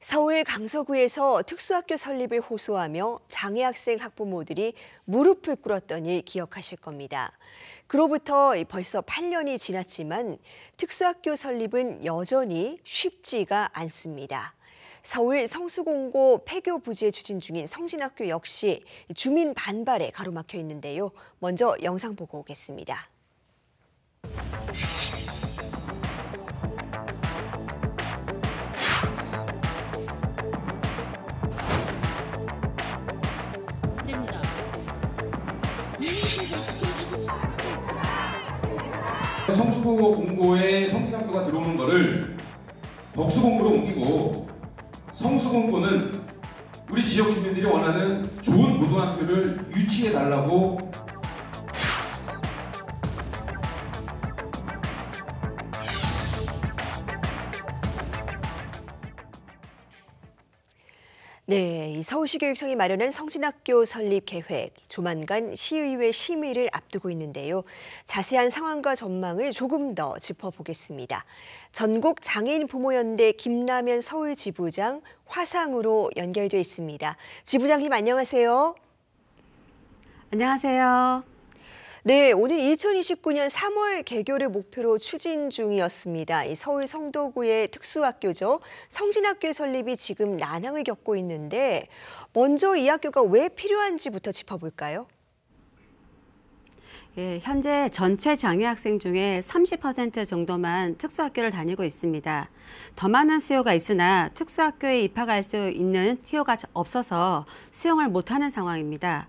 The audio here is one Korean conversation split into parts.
서울 강서구에서 특수학교 설립을 호소하며 장애 학생 학부모들이 무릎을 꿇었던 일 기억하실 겁니다. 그로부터 벌써 8년이 지났지만 특수학교 설립은 여전히 쉽지가 않습니다. 서울 성수공고 폐교 부지에 추진 중인 성진학교 역시 주민 반발에 가로막혀 있는데요. 먼저 영상 보고 오겠습니다. 성수공고에 성진학교가 들어오는 거를 덕수공고로 옮기고 성수공고는 우리 지역 주민들이 원하는 좋은 고등학교를 유치해 달라고 네, 이 서울시교육청이 마련한 성진학교 설립 계획, 조만간 시의회 심의를 앞두고 있는데요. 자세한 상황과 전망을 조금 더 짚어보겠습니다. 전국 장애인 부모연대 김남현 서울지부장 화상으로 연결돼 있습니다. 지부장님 안녕하세요. 안녕하세요. 네, 오늘 2029년 3월 개교를 목표로 추진 중이었습니다. 이 서울 성도구의 특수학교죠. 성진학교 설립이 지금 난항을 겪고 있는데 먼저 이 학교가 왜 필요한지부터 짚어볼까요? 예, 현재 전체 장애 학생 중에 30% 정도만 특수학교를 다니고 있습니다. 더 많은 수요가 있으나 특수학교에 입학할 수 있는 티오가 없어서 수용을 못하는 상황입니다.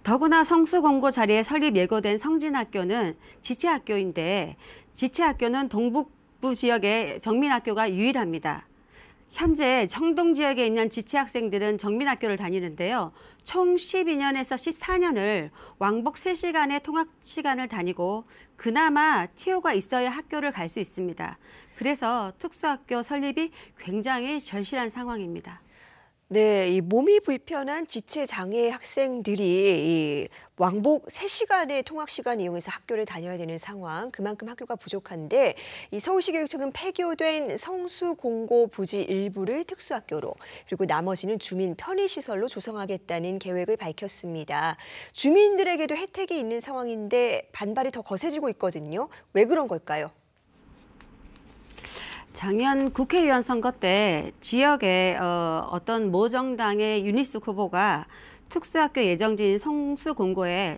더구나 성수공고 자리에 설립 예고된 성진학교는 지체학교인데 지체학교는 동북부 지역의 정민학교가 유일합니다. 현재 청동 지역에 있는 지체학생들은 정민학교를 다니는데요. 총 12년에서 14년을 왕복 3시간의 통학 시간을 다니고 그나마 티오가 있어야 학교를 갈 수 있습니다. 그래서 특수학교 설립이 굉장히 절실한 상황입니다. 네, 이 몸이 불편한 지체 장애 학생들이 이 왕복 3시간의 통학 시간 이용해서 학교를 다녀야 되는 상황, 그만큼 학교가 부족한데 이 서울시교육청은 폐교된 성수공고 부지 일부를 특수학교로 그리고 나머지는 주민 편의시설로 조성하겠다는 계획을 밝혔습니다. 주민들에게도 혜택이 있는 상황인데 반발이 더 거세지고 있거든요. 왜 그런 걸까요? 작년 국회의원 선거 때 지역의 어떤 모정당의 윤희숙 후보가 특수학교 예정지인 성수공고에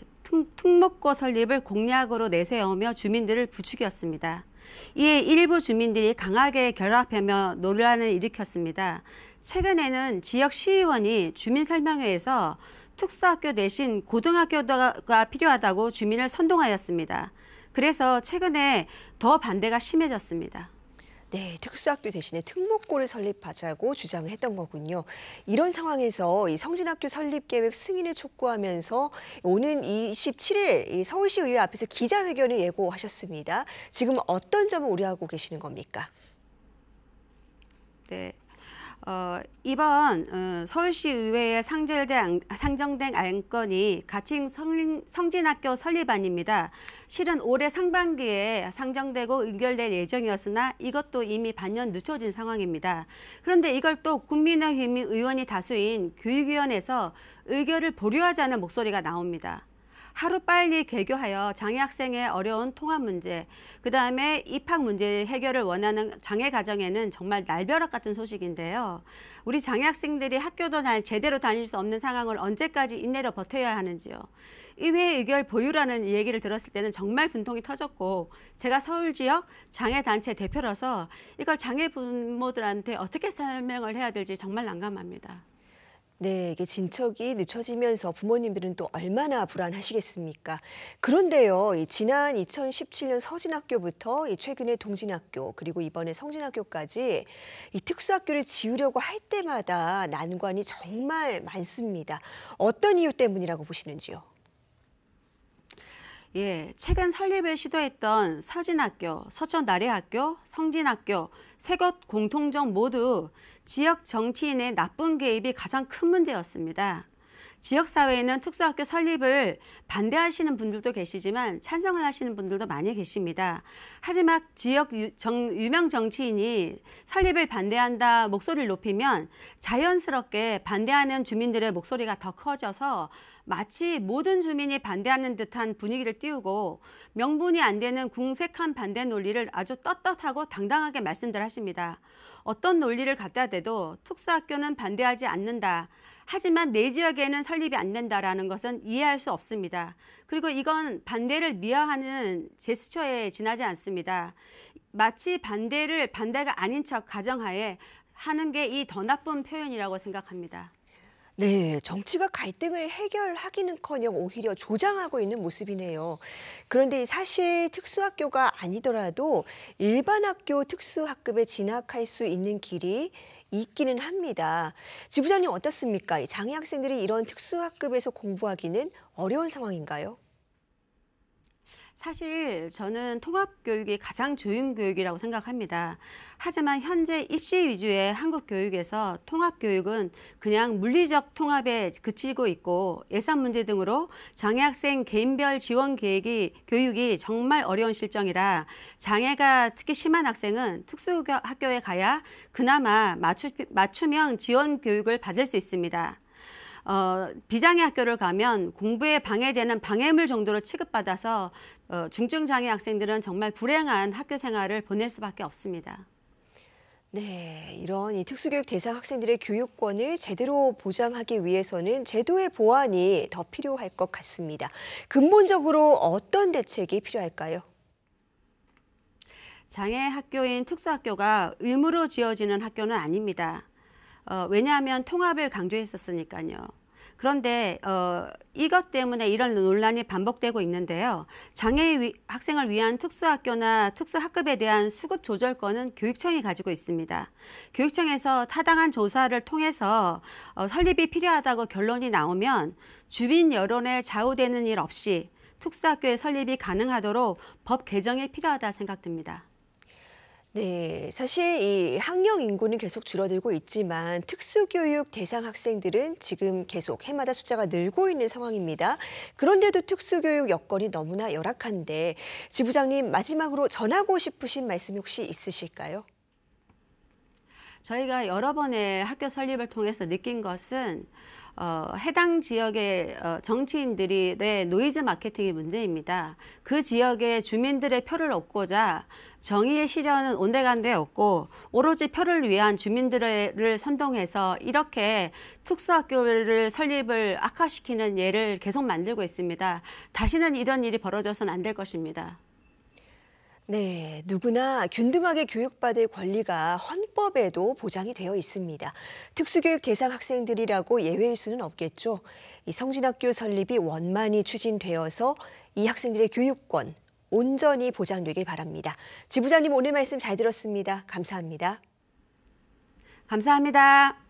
특목고 설립을 공약으로 내세우며 주민들을 부추겼습니다. 이에 일부 주민들이 강하게 결합하며 논란을 일으켰습니다. 최근에는 지역 시의원이 주민설명회에서 특수학교 대신 고등학교가 필요하다고 주민을 선동하였습니다. 그래서 최근에 더 반대가 심해졌습니다. 네, 특수학교 대신에 특목고를 설립하자고 주장을 했던 거군요. 이런 상황에서 이 성진학교 설립 계획 승인을 촉구하면서 오는 27일 이 서울시 의회 앞에서 기자회견을 예고하셨습니다. 지금 어떤 점을 우려하고 계시는 겁니까? 네. 이번 서울시 의회에 상정된 안건이 가칭 성진학교 설립안입니다. 실은 올해 상반기에 상정되고 의결될 예정이었으나 이것도 이미 반년 늦춰진 상황입니다. 그런데 이걸 또 국민의힘 의원이 다수인 교육위원회에서 의결을 보류하자는 목소리가 나옵니다. 하루빨리 개교하여 장애 학생의 어려운 통합 문제, 그다음에 입학 문제 해결을 원하는 장애 가정에는 정말 날벼락 같은 소식인데요. 우리 장애 학생들이 학교도 제대로 다닐 수 없는 상황을 언제까지 인내로 버텨야 하는지요. 의회 의결 보유라는 얘기를 들었을 때는 정말 분통이 터졌고 제가 서울 지역 장애단체 대표로서 이걸 장애 부모들한테 어떻게 설명을 해야 될지 정말 난감합니다. 네, 이게 진척이 늦춰지면서 부모님들은 또 얼마나 불안하시겠습니까? 그런데요, 지난 2017년 서진학교부터 최근에 동진학교 그리고 이번에 성진학교까지 이 특수학교를 지으려고 할 때마다 난관이 정말 많습니다. 어떤 이유 때문이라고 보시는지요? 예, 최근 설립을 시도했던 서진학교, 서천나래학교, 성진학교 세 곳 공통점 모두 지역 정치인의 나쁜 개입이 가장 큰 문제였습니다. 지역사회에는 특수학교 설립을 반대하시는 분들도 계시지만 찬성을 하시는 분들도 많이 계십니다. 하지만 지역 유명 정치인이 설립을 반대한다 목소리를 높이면 자연스럽게 반대하는 주민들의 목소리가 더 커져서 마치 모든 주민이 반대하는 듯한 분위기를 띄우고 명분이 안 되는 궁색한 반대 논리를 아주 떳떳하고 당당하게 말씀들 하십니다. 어떤 논리를 갖다 대도 특수학교는 반대하지 않는다. 하지만 내 지역에는 설립이 안 된다라는 것은 이해할 수 없습니다. 그리고 이건 반대를 미화하는 제스처에 지나지 않습니다. 마치 반대가 아닌 척 가정하에 하는 게 이 더 나쁜 표현이라고 생각합니다. 네, 정치가 갈등을 해결하기는커녕 오히려 조장하고 있는 모습이네요. 그런데 사실 특수학교가 아니더라도 일반 학교 특수학급에 진학할 수 있는 길이 있기는 합니다. 지부장님 어떻습니까? 이 장애 학생들이 이런 특수학급에서 공부하기는 어려운 상황인가요? 사실 저는 통합교육이 가장 좋은 교육이라고 생각합니다. 하지만 현재 입시 위주의 한국 교육에서 통합교육은 그냥 물리적 통합에 그치고 있고 예산 문제 등으로 장애학생 개인별 지원 교육이 정말 어려운 실정이라 장애가 특히 심한 학생은 특수학교에 가야 그나마 맞춤형 지원 교육을 받을 수 있습니다. 비장애 학교를 가면 공부에 방해되는 방해물 정도로 취급받아서 중증장애 학생들은 정말 불행한 학교 생활을 보낼 수밖에 없습니다. 네, 이런 이 특수교육 대상 학생들의 교육권을 제대로 보장하기 위해서는 제도의 보완이 더 필요할 것 같습니다. 근본적으로 어떤 대책이 필요할까요? 장애 학교인 특수학교가 의무로 지어지는 학교는 아닙니다. 왜냐하면 통합을 강조했었으니까요. 그런데 이것 때문에 이런 논란이 반복되고 있는데요. 장애 학생을 위한 특수학교나 특수학급에 대한 수급 조절권은 교육청이 가지고 있습니다. 교육청에서 타당한 조사를 통해서 설립이 필요하다고 결론이 나오면 주민 여론에 좌우되는 일 없이 특수학교의 설립이 가능하도록 법 개정이 필요하다 생각됩니다. 네, 사실 이 학령 인구는 계속 줄어들고 있지만 특수교육 대상 학생들은 지금 계속 해마다 숫자가 늘고 있는 상황입니다. 그런데도 특수교육 여건이 너무나 열악한데 지부장님 마지막으로 전하고 싶으신 말씀이 혹시 있으실까요? 저희가 여러 번의 학교 설립을 통해서 느낀 것은 해당 지역의 정치인들의 노이즈 마케팅의 문제입니다. 그 지역의 주민들의 표를 얻고자 정의의 실현은 온데간데 없고 오로지 표를 위한 주민들을 선동해서 이렇게 특수학교를 설립을 악화시키는 예를 계속 만들고 있습니다. 다시는 이런 일이 벌어져서는 안 될 것입니다. 네, 누구나 균등하게 교육받을 권리가 헌법에도 보장이 되어 있습니다. 특수교육 대상 학생들이라고 예외일 수는 없겠죠. 이 성진학교 설립이 원만히 추진되어서 이 학생들의 교육권 온전히 보장되길 바랍니다. 지부장님 오늘 말씀 잘 들었습니다. 감사합니다. 감사합니다.